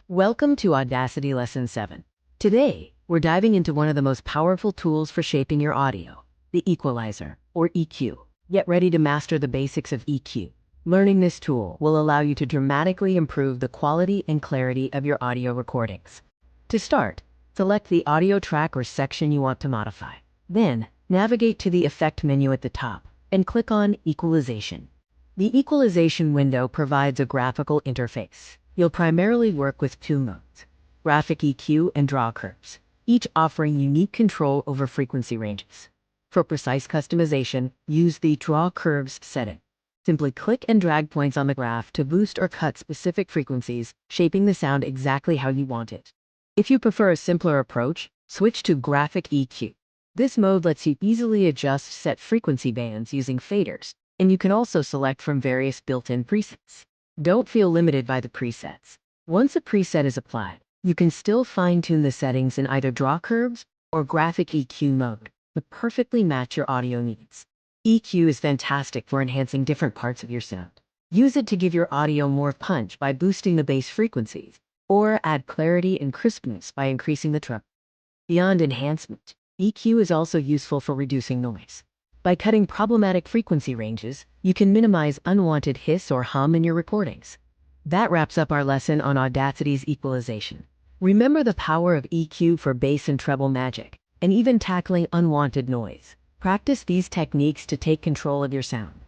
Welcome to Audacity Lesson 7. Today, we're diving into one of the most powerful tools for shaping your audio, the equalizer, or EQ. Get ready to master the basics of EQ. Learning this tool will allow you to dramatically improve the quality and clarity of your audio recordings. To start, select the audio track or section you want to modify. Then, navigate to the Effect menu at the top and click on Equalization. The Equalization window provides a graphical interface. You'll primarily work with two modes, graphic EQ and draw curves, each offering unique control over frequency ranges. For precise customization, use the Draw Curves setting. Simply click and drag points on the graph to boost or cut specific frequencies, shaping the sound exactly how you want it. If you prefer a simpler approach, switch to graphic EQ. This mode lets you easily adjust set frequency bands using faders, and you can also select from various built-in presets. Don't feel limited by the presets. Once a preset is applied, you can still fine-tune the settings in either draw curves or graphic EQ mode to perfectly match your audio needs. EQ is fantastic for enhancing different parts of your sound. Use it to give your audio more punch by boosting the bass frequencies, or add clarity and crispness by increasing the treble. Beyond enhancement, EQ is also useful for reducing noise. By cutting problematic frequency ranges, you can minimize unwanted hiss or hum in your recordings. That wraps up our lesson on Audacity's equalization. Remember the power of EQ for bass and treble magic, and even tackling unwanted noise. Practice these techniques to take control of your sound.